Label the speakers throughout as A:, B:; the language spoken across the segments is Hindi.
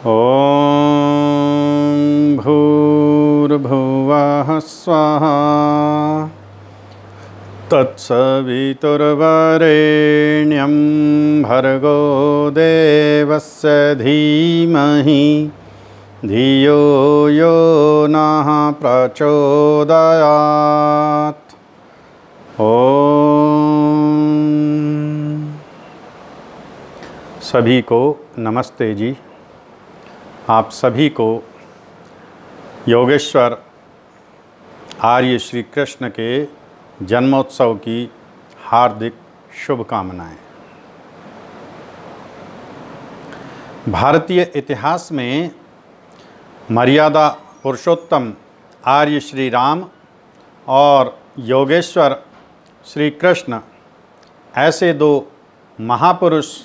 A: ॐ भूर्भुवः स्वः तत्सवितुर्वरेण्यं भर्गो देवस्य धीमहि धियो यो नः प्रचोदयात्। ओम। सभी को नमस्ते जी। आप सभी को योगेश्वर आर्य श्री कृष्ण के जन्मोत्सव की हार्दिक शुभकामनाएं। भारतीय इतिहास में मर्यादा पुरुषोत्तम आर्य श्री राम और योगेश्वर श्री कृष्ण ऐसे दो महापुरुष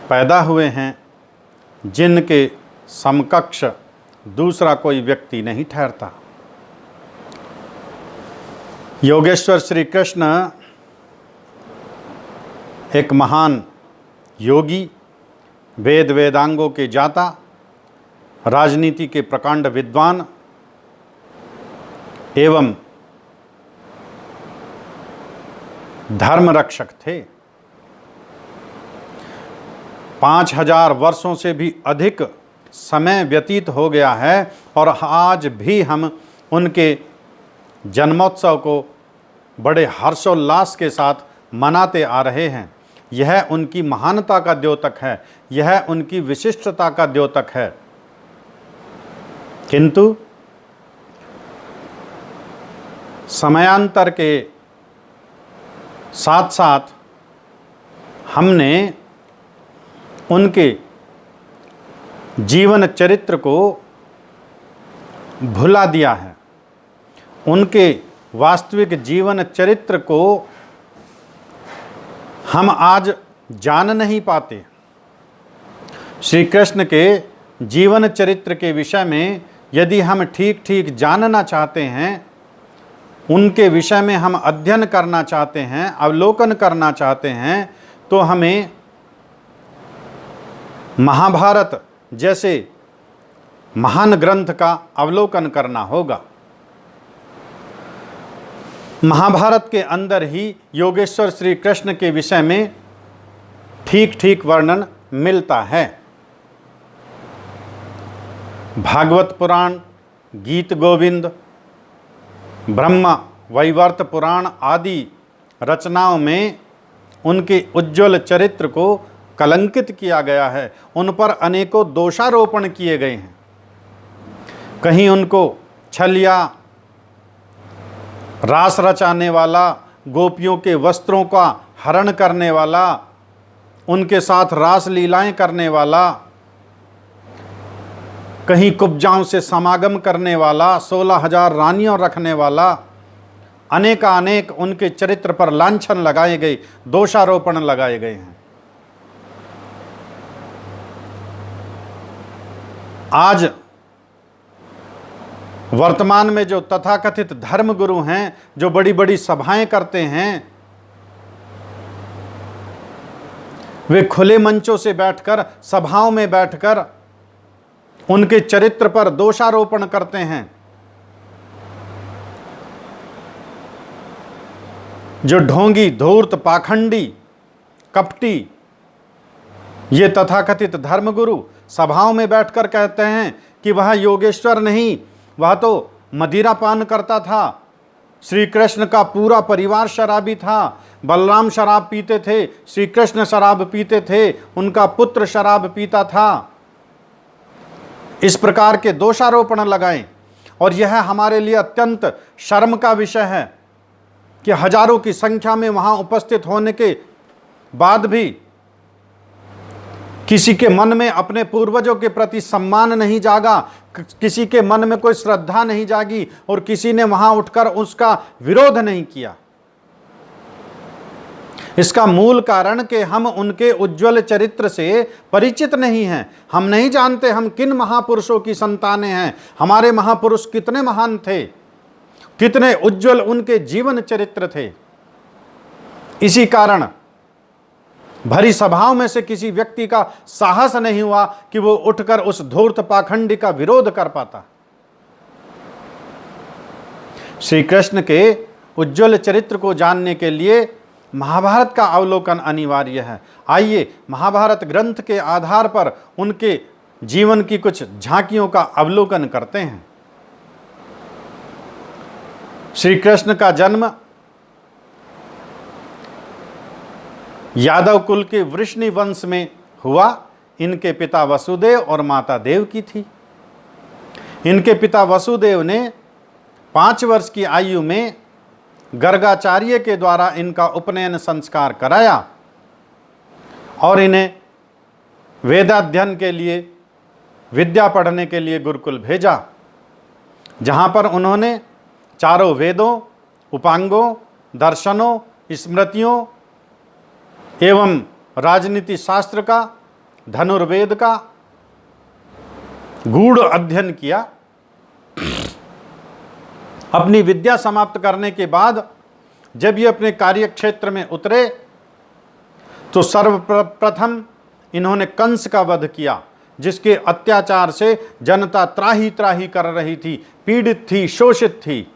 A: पैदा हुए हैं जिनके समकक्ष दूसरा कोई व्यक्ति नहीं ठहरता। योगेश्वर श्री कृष्ण एक महान योगी, वेद वेदांगों के जाता, राजनीति के प्रकांड विद्वान एवं धर्म रक्षक थे। 5000 वर्षों से भी अधिक समय व्यतीत हो गया है और आज भी हम उनके जन्मोत्सव को बड़े हर्षोल्लास के साथ मनाते आ रहे हैं। यह उनकी महानता का द्योतक है, यह उनकी विशिष्टता का द्योतक है। किंतु समयांतर के साथ साथ हमने उनके जीवन चरित्र को भुला दिया है। उनके वास्तविक जीवन चरित्र को हम आज जान नहीं पाते। श्री कृष्ण के जीवन चरित्र के विषय में यदि हम ठीक ठीक जानना चाहते हैं, उनके विषय में हम अध्ययन करना चाहते हैं, अवलोकन करना चाहते हैं, तो हमें महाभारत जैसे महान ग्रंथ का अवलोकन करना होगा। महाभारत के अंदर ही योगेश्वर श्री कृष्ण के विषय में ठीक ठीक वर्णन मिलता है। भागवत पुराण, गीत गोविंद, ब्रह्म वैवर्त पुराण आदि रचनाओं में उनके उज्ज्वल चरित्र को कलंकित किया गया है। उन पर अनेकों दोषारोपण किए गए हैं। कहीं उनको छलिया, रास रचाने वाला, गोपियों के वस्त्रों का हरण करने वाला, उनके साथ रास लीलाएं करने वाला, कहीं कुब्जाओं से समागम करने वाला, 16,000 रानियों रखने वाला, अनेकानेक उनके चरित्र पर लांछन लगाए गए, दोषारोपण लगाए गए हैं। आज वर्तमान में जो तथाकथित धर्म गुरु हैं, जो बड़ी बड़ी सभाएं करते हैं, वे खुले मंचों से बैठकर, सभाओं में बैठकर उनके चरित्र पर दोषारोपण करते हैं। जो ढोंगी, धूर्त, पाखंडी, कपटी ये तथाकथित धर्मगुरु सभाओं में बैठकर कहते हैं कि वह योगेश्वर नहीं, वह तो मदिरा पान करता था। श्री कृष्ण का पूरा परिवार शराबी था। बलराम शराब पीते थे, श्री कृष्ण शराब पीते थे, उनका पुत्र शराब पीता था। इस प्रकार के दोषारोपण लगाएं। और यह हमारे लिए अत्यंत शर्म का विषय है कि हजारों की संख्या में वहां उपस्थित होने के बाद भी किसी के मन में अपने पूर्वजों के प्रति सम्मान नहीं जागा, किसी के मन में कोई श्रद्धा नहीं जागी और किसी ने वहां उठकर उसका विरोध नहीं किया। इसका मूल कारण कि हम उनके उज्ज्वल चरित्र से परिचित नहीं हैं। हम नहीं जानते हम किन महापुरुषों की संतानें हैं, हमारे महापुरुष कितने महान थे, कितने उज्ज्वल उनके जीवन चरित्र थे। इसी कारण भरी सभाओं में से किसी व्यक्ति का साहस नहीं हुआ कि वो उठकर उस धूर्त पाखंडी का विरोध कर पाता। श्री कृष्ण के उज्ज्वल चरित्र को जानने के लिए महाभारत का अवलोकन अनिवार्य है। आइए महाभारत ग्रंथ के आधार पर उनके जीवन की कुछ झांकियों का अवलोकन करते हैं। श्री कृष्ण का जन्म यादव कुल के वृष्णि वंश में हुआ। इनके पिता वसुदेव और माता देवकी थी। इनके पिता वसुदेव ने 5 वर्ष की आयु में गर्गाचार्य के द्वारा इनका उपनयन संस्कार कराया और इन्हें वेदाध्ययन के लिए, विद्या पढ़ने के लिए गुरुकुल भेजा, जहाँ पर उन्होंने चारों वेदों, उपांगों, दर्शनों, स्मृतियों एवं राजनीति शास्त्र का, धनुर्वेद का गूढ़ अध्ययन किया। अपनी विद्या समाप्त करने के बाद जब ये अपने कार्यक्षेत्र में उतरे तो सर्वप्रथम इन्होंने कंस का वध किया, जिसके अत्याचार से जनता त्राही त्राही कर रही थी, पीड़ित थी, शोषित थी।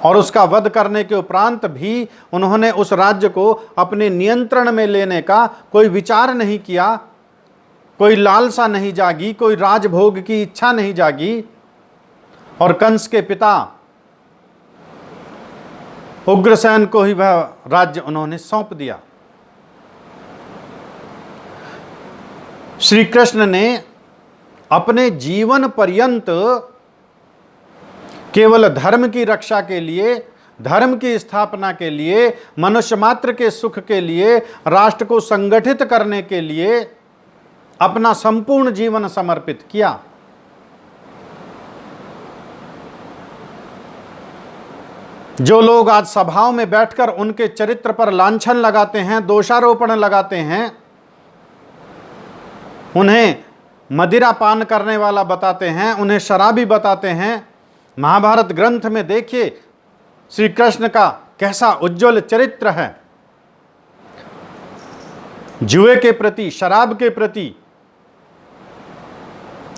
A: और उसका वध करने के उपरांत भी उन्होंने उस राज्य को अपने नियंत्रण में लेने का कोई विचार नहीं किया, कोई लालसा नहीं जागी, कोई राजभोग की इच्छा नहीं जागी। और कंस के पिता उग्रसेन को ही वह राज्य उन्होंने सौंप दिया। श्री कृष्ण ने अपने जीवन पर्यंत केवल धर्म की रक्षा के लिए, धर्म की स्थापना के लिए, मनुष्य मात्र के सुख के लिए, राष्ट्र को संगठित करने के लिए अपना संपूर्ण जीवन समर्पित किया। जो लोग आज सभाओं में बैठकर उनके चरित्र पर लांछन लगाते हैं, दोषारोपण लगाते हैं, उन्हें मदिरा पान करने वाला बताते हैं, उन्हें शराबी बताते हैं, महाभारत ग्रंथ में देखिए श्री कृष्ण का कैसा उज्जवल चरित्र है। जुए के प्रति, शराब के प्रति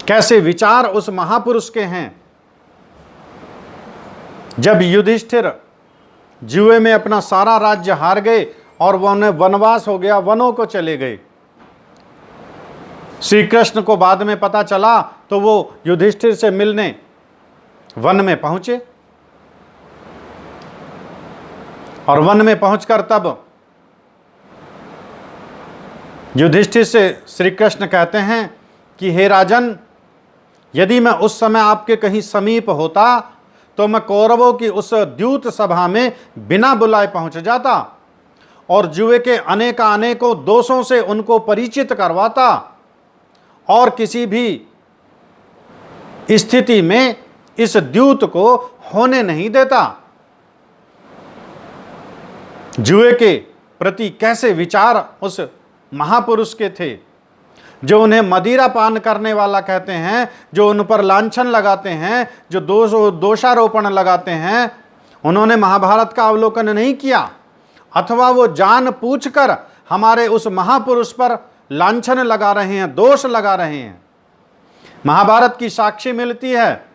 A: कैसे विचार उस महापुरुष के हैं। जब युधिष्ठिर जुए में अपना सारा राज्य हार गए और उन्हें वनवास हो गया, वनों को चले गए, श्री कृष्ण को बाद में पता चला तो वो युधिष्ठिर से मिलने वन में पहुंचे। और वन में पहुंचकर तब युधिष्ठिर से श्री कृष्ण कहते हैं कि हे राजन, यदि मैं उस समय आपके कहीं समीप होता तो मैं कौरवों की उस द्यूत सभा में बिना बुलाए पहुंच जाता और जुए के अनेकों दोषों से उनको परिचित करवाता और किसी भी स्थिति में इस द्यूत को होने नहीं देता। जुए के प्रति कैसे विचार उस महापुरुष के थे, जो उन्हें मदिरा पान करने वाला कहते हैं, जो उन पर लांछन लगाते हैं, जो दोषारोपण लगाते हैं। उन्होंने महाभारत का अवलोकन नहीं किया, अथवा वो जान पूछकर हमारे उस महापुरुष पर लांछन लगा रहे हैं, दोष लगा रहे हैं। महाभारत की साक्षी मिलती है,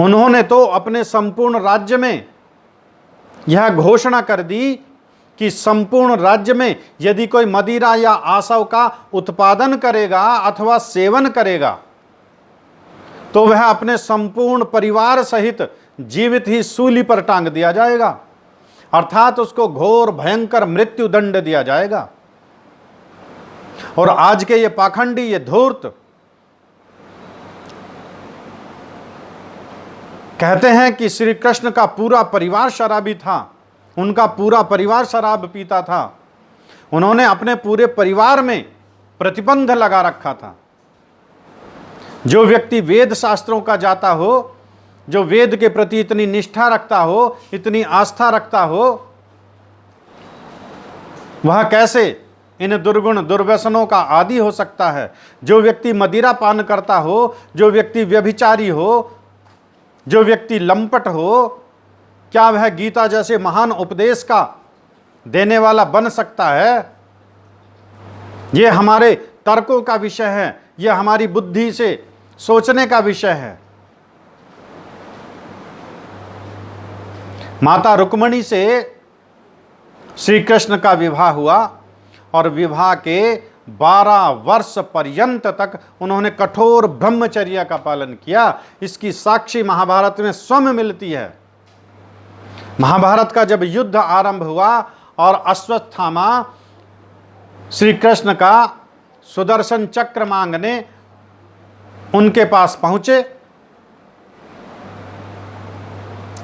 A: उन्होंने तो अपने संपूर्ण राज्य में यह घोषणा कर दी कि संपूर्ण राज्य में यदि कोई मदिरा या आसव का उत्पादन करेगा अथवा सेवन करेगा तो वह अपने संपूर्ण परिवार सहित जीवित ही सूली पर टांग दिया जाएगा, अर्थात उसको घोर भयंकर मृत्यु दंड दिया जाएगा। और आज के ये पाखंडी, ये धूर्त कहते हैं कि श्री कृष्ण का पूरा परिवार शराबी था, उनका पूरा परिवार शराब पीता था। उन्होंने अपने पूरे परिवार में प्रतिबंध लगा रखा था। जो व्यक्ति वेद शास्त्रों का जाता हो, जो वेद के प्रति इतनी निष्ठा रखता हो, इतनी आस्था रखता हो, वह कैसे इन दुर्गुण दुर्व्यसनों का आदी हो सकता है। जो व्यक्ति मदिरा पान करता हो, जो व्यक्ति व्यभिचारी हो, जो व्यक्ति लंपट हो, क्या वह गीता जैसे महान उपदेश का देने वाला बन सकता है। ये हमारे तर्कों का विषय है, ये हमारी बुद्धि से सोचने का विषय है। माता रुक्मिणी से श्री कृष्ण का विवाह हुआ और विवाह के 12 वर्ष पर्यंत तक उन्होंने कठोर ब्रह्मचर्य का पालन किया। इसकी साक्षी महाभारत में स्वयं मिलती है। महाभारत का जब युद्ध आरंभ हुआ और अश्वत्थामा श्री कृष्ण का सुदर्शन चक्र मांगने उनके पास पहुंचे,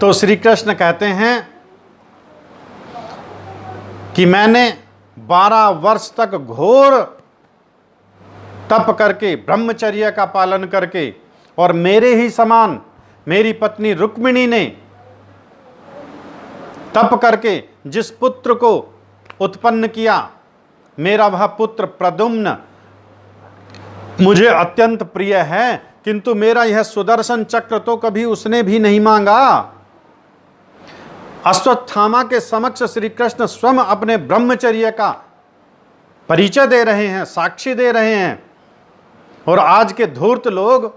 A: तो श्री कृष्ण कहते हैं कि मैंने 12 वर्ष तक घोर तप करके, ब्रह्मचर्य का पालन करके, और मेरे ही समान मेरी पत्नी रुक्मिणी ने तप करके जिस पुत्र को उत्पन्न किया, मेरा वह पुत्र प्रद्युम्न मुझे अत्यंत प्रिय है, किंतु मेरा यह सुदर्शन चक्र तो कभी उसने भी नहीं मांगा। अश्वत्थामा के समक्ष श्री कृष्ण स्वयं अपने ब्रह्मचर्य का परिचय दे रहे हैं, साक्षी दे रहे हैं। और आज के धूर्त लोग,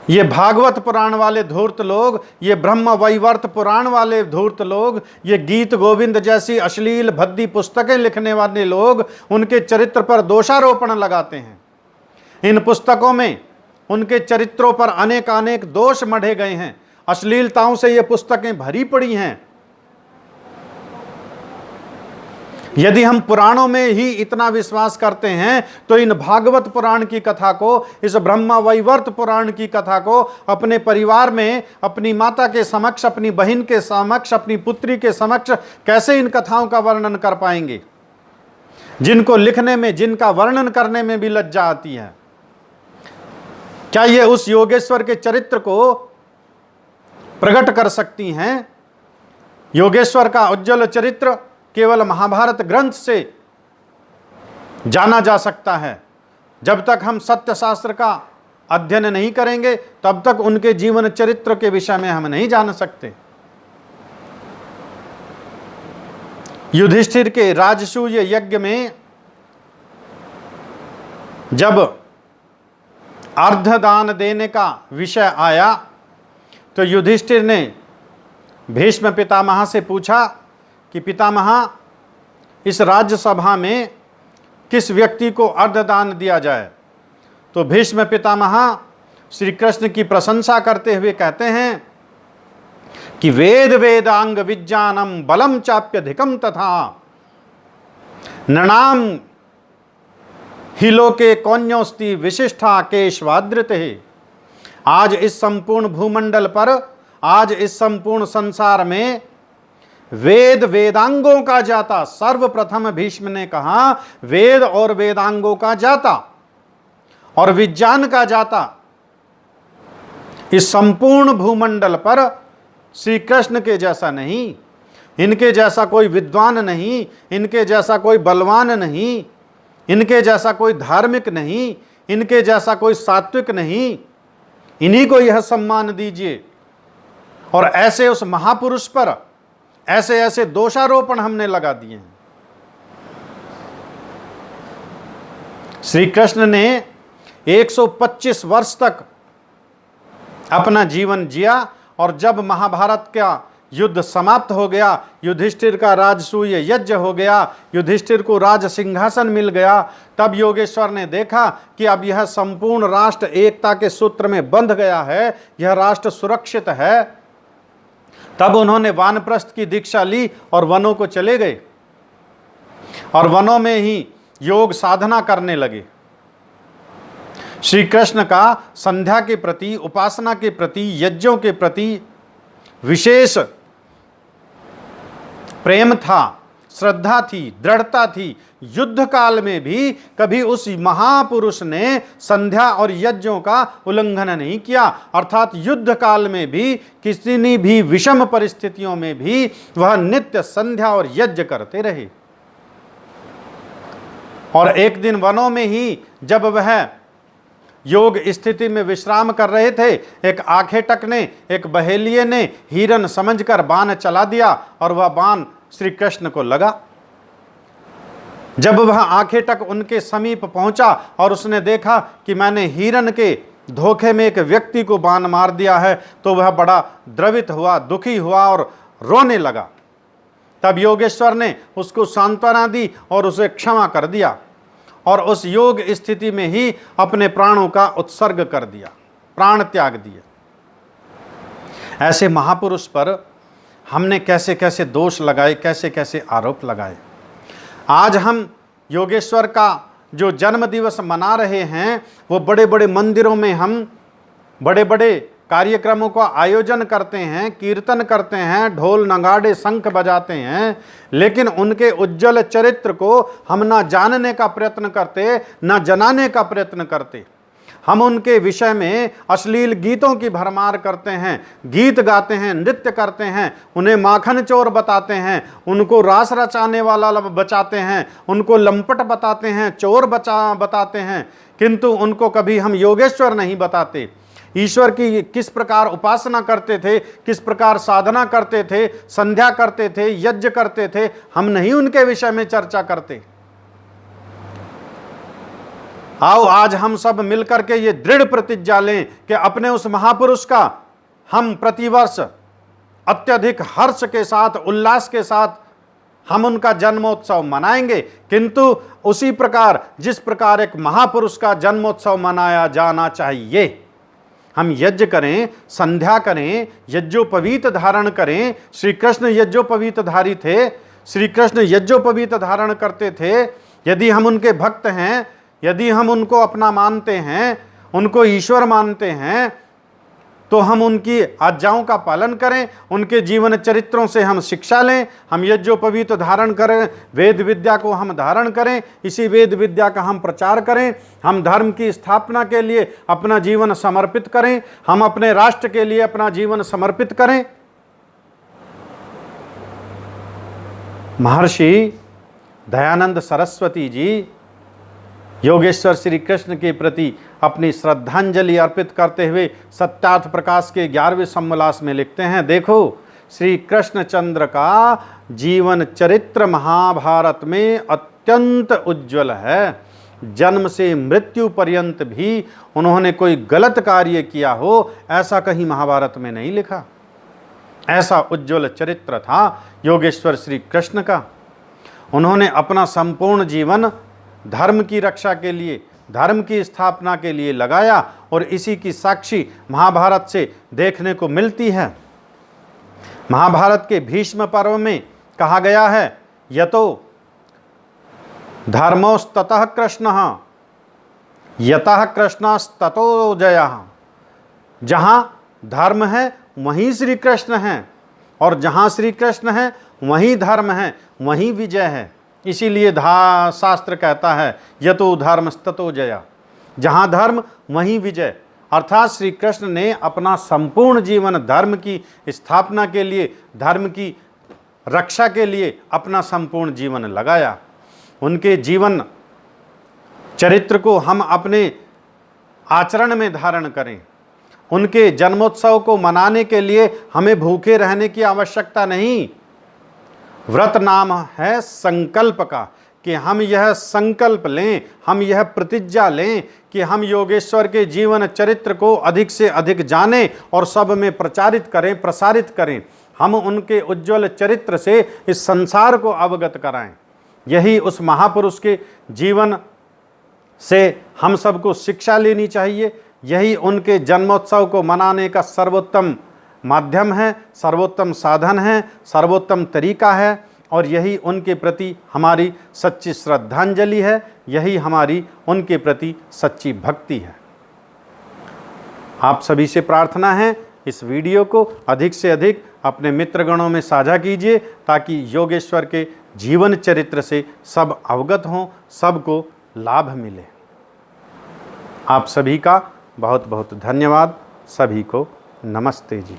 A: ये भागवत पुराण वाले धूर्त लोग, ये ब्रह्म वैवर्त पुराण वाले धूर्त लोग, ये गीत गोविंद जैसी अश्लील भद्दी पुस्तकें लिखने वाले लोग उनके चरित्र पर दोषारोपण लगाते हैं। इन पुस्तकों में उनके चरित्रों पर अनेक अनेक दोष मढ़े गए हैं। अश्लीलताओं से ये पुस्तकें भरी पड़ी हैं। यदि हम पुराणों में ही इतना विश्वास करते हैं तो इन भागवत पुराण की कथा को, इस ब्रह्म वैवर्त पुराण की कथा को अपने परिवार में, अपनी माता के समक्ष, अपनी बहन के समक्ष, अपनी पुत्री के समक्ष कैसे इन कथाओं का वर्णन कर पाएंगे, जिनको लिखने में, जिनका वर्णन करने में भी लज्जा आती है। क्या ये उस योगेश्वर के चरित्र को प्रकट कर सकती हैं? योगेश्वर का उज्जवल चरित्र केवल महाभारत ग्रंथ से जाना जा सकता है। जब तक हम सत्य शास्त्र का अध्ययन नहीं करेंगे तब तक उनके जीवन चरित्र के विषय में हम नहीं जान सकते। युधिष्ठिर के राजसूय यज्ञ में जब अर्धदान देने का विषय आया तो युधिष्ठिर ने भीष्म पितामह से पूछा कि पितामह, इस राज्यसभा में किस व्यक्ति को अर्धदान दिया जाए? तो भीष्म पितामह श्री कृष्ण की प्रशंसा करते हुए कहते हैं कि वेद वेदांग विज्ञानम बलम चाप्यधिकम तथा नृणाम ही लोके कौन्योस्ति विशिष्टा केशवादृते। आज इस संपूर्ण भूमंडल पर, आज इस संपूर्ण संसार में वेद वेदांगों का जाता, सर्वप्रथम भीष्म ने कहा वेद और वेदांगों का जाता और विज्ञान का जाता, इस संपूर्ण भूमंडल पर श्री कृष्ण के जैसा नहीं, इनके जैसा कोई विद्वान नहीं, इनके जैसा कोई बलवान नहीं, इनके जैसा कोई धार्मिक नहीं, इनके जैसा कोई सात्विक नहीं, इन्हीं को यह सम्मान दीजिए। और ऐसे उस महापुरुष पर ऐसे ऐसे दोषारोपण हमने लगा दिए हैं। श्री कृष्ण ने 125 वर्ष तक अपना जीवन जिया और जब महाभारत का युद्ध समाप्त हो गया, युधिष्ठिर का राजसूय यज्ञ हो गया, युधिष्ठिर को राज सिंहासन मिल गया, तब योगेश्वर ने देखा कि अब यह संपूर्ण राष्ट्र एकता के सूत्र में बंध गया है, यह राष्ट्र सुरक्षित है। तब उन्होंने वानप्रस्थ की दीक्षा ली और वनों को चले गए और वनों में ही योग साधना करने लगे। श्री कृष्ण का संध्या के प्रति, उपासना के प्रति, यज्ञों के प्रति विशेष प्रेम था, श्रद्धा थी, दृढ़ता थी। युद्ध काल में भी कभी उस महापुरुष ने संध्या और यज्ञों का उल्लंघन नहीं किया, अर्थात युद्ध काल में भी, किसी भी विषम परिस्थितियों में भी वह नित्य संध्या और यज्ञ करते रहे। और एक दिन वनों में ही जब वह योग स्थिति में विश्राम कर रहे थे, एक आखेटक ने, एक बहेलिये ने हिरन समझकर बाण चला दिया और वह बाण श्री कृष्ण को लगा। जब वह आंखें तक उनके समीप पहुंचा और उसने देखा कि मैंने हिरन के धोखे में एक व्यक्ति को बाण मार दिया है, तो वह बड़ा द्रवित हुआ, दुखी हुआ और रोने लगा। तब योगेश्वर ने उसको सांत्वना दी और उसे क्षमा कर दिया और उस योग स्थिति में ही अपने प्राणों का उत्सर्ग कर दिया, प्राण त्याग दिए। ऐसे महापुरुष पर हमने कैसे कैसे दोष लगाए, कैसे कैसे आरोप लगाए। आज हम योगेश्वर का जो जन्म दिवस मना रहे हैं, वो बड़े बड़े मंदिरों में हम बड़े बड़े कार्यक्रमों का आयोजन करते हैं, कीर्तन करते हैं, ढोल नगाड़े शंख बजाते हैं, लेकिन उनके उज्जवल चरित्र को हम ना जानने का प्रयत्न करते, ना जनाने का प्रयत्न करते। हम उनके विषय में अश्लील गीतों की भरमार करते हैं, गीत गाते हैं, नृत्य करते हैं, उन्हें माखन चोर बताते हैं, उनको रास रचाने वाला बचाते हैं, उनको लंपट बताते हैं, चोर बताते हैं, किंतु उनको कभी हम योगेश्वर नहीं बताते। ईश्वर की किस प्रकार उपासना करते थे, किस प्रकार साधना करते थे, संध्या करते थे, यज्ञ करते थे, हम नहीं उनके विषय में चर्चा करते। आओ आज हम सब मिलकर के ये दृढ़ प्रतिज्ञा लें कि अपने उस महापुरुष का हम प्रतिवर्ष अत्यधिक हर्ष के साथ, उल्लास के साथ हम उनका जन्मोत्सव मनाएंगे, किंतु उसी प्रकार जिस प्रकार एक महापुरुष का जन्मोत्सव मनाया जाना चाहिए। हम यज्ञ करें, संध्या करें, यज्ञोपवीत धारण करें। श्री कृष्ण यज्ञोपवीत धारी थे, श्री कृष्ण यज्ञोपवीत धारण करते थे। यदि हम उनके भक्त हैं, यदि हम उनको अपना मानते हैं, उनको ईश्वर मानते हैं, तो हम उनकी आज्ञाओं का पालन करें, उनके जीवन चरित्रों से हम शिक्षा लें, हम यज्ञोपवीत धारण करें, वेद विद्या को हम धारण करें, इसी वेद विद्या का हम प्रचार करें, हम धर्म की स्थापना के लिए अपना जीवन समर्पित करें, हम अपने राष्ट्र के लिए अपना जीवन समर्पित करें। महर्षि दयानंद सरस्वती जी योगेश्वर श्री कृष्ण के प्रति अपनी श्रद्धांजलि अर्पित करते हुए सत्यार्थ प्रकाश के 11वें सम्मलास में लिखते हैं, देखो श्री कृष्णचंद्र का जीवन चरित्र महाभारत में अत्यंत उज्जवल है। जन्म से मृत्यु पर्यंत भी उन्होंने कोई गलत कार्य किया हो, ऐसा कहीं महाभारत में नहीं लिखा। ऐसा उज्जवल चरित्र था योगेश्वर श्री कृष्ण का। उन्होंने अपना संपूर्ण जीवन धर्म की रक्षा के लिए, धर्म की स्थापना के लिए लगाया और इसी की साक्षी महाभारत से देखने को मिलती है। महाभारत के भीष्म पर्व में कहा गया है, यतो धर्मोस्ततः कृष्णः यतः कृष्णस्ततो जयः। जहाँ धर्म है वहीं श्री कृष्ण हैं, और जहाँ श्री कृष्ण है वहीं धर्म है, वहीं विजय है। इसीलिए शास्त्र कहता है यतो धर्मस्ततो जया, जहाँ धर्म वहीं विजय। अर्थात श्री कृष्ण ने अपना संपूर्ण जीवन धर्म की स्थापना के लिए, धर्म की रक्षा के लिए अपना संपूर्ण जीवन लगाया। उनके जीवन चरित्र को हम अपने आचरण में धारण करें। उनके जन्मोत्सव को मनाने के लिए हमें भूखे रहने की आवश्यकता नहीं। व्रत नाम है संकल्प का, कि हम यह संकल्प लें, हम यह प्रतिज्ञा लें कि हम योगेश्वर के जीवन चरित्र को अधिक से अधिक जानें और सब में प्रचारित करें, प्रसारित करें। हम उनके उज्जवल चरित्र से इस संसार को अवगत कराएं। यही उस महापुरुष के जीवन से हम सबको शिक्षा लेनी चाहिए। यही उनके जन्मोत्सव को मनाने का सर्वोत्तम माध्यम है, सर्वोत्तम साधन है, सर्वोत्तम तरीका है, और यही उनके प्रति हमारी सच्ची श्रद्धांजलि है, यही हमारी उनके प्रति सच्ची भक्ति है। आप सभी से प्रार्थना है, इस वीडियो को अधिक से अधिक अपने मित्रगणों में साझा कीजिए, ताकि योगेश्वर के जीवन चरित्र से सब अवगत हों, सबको लाभ मिले। आप सभी का बहुत बहुत धन्यवाद। सभी को नमस्ते जी।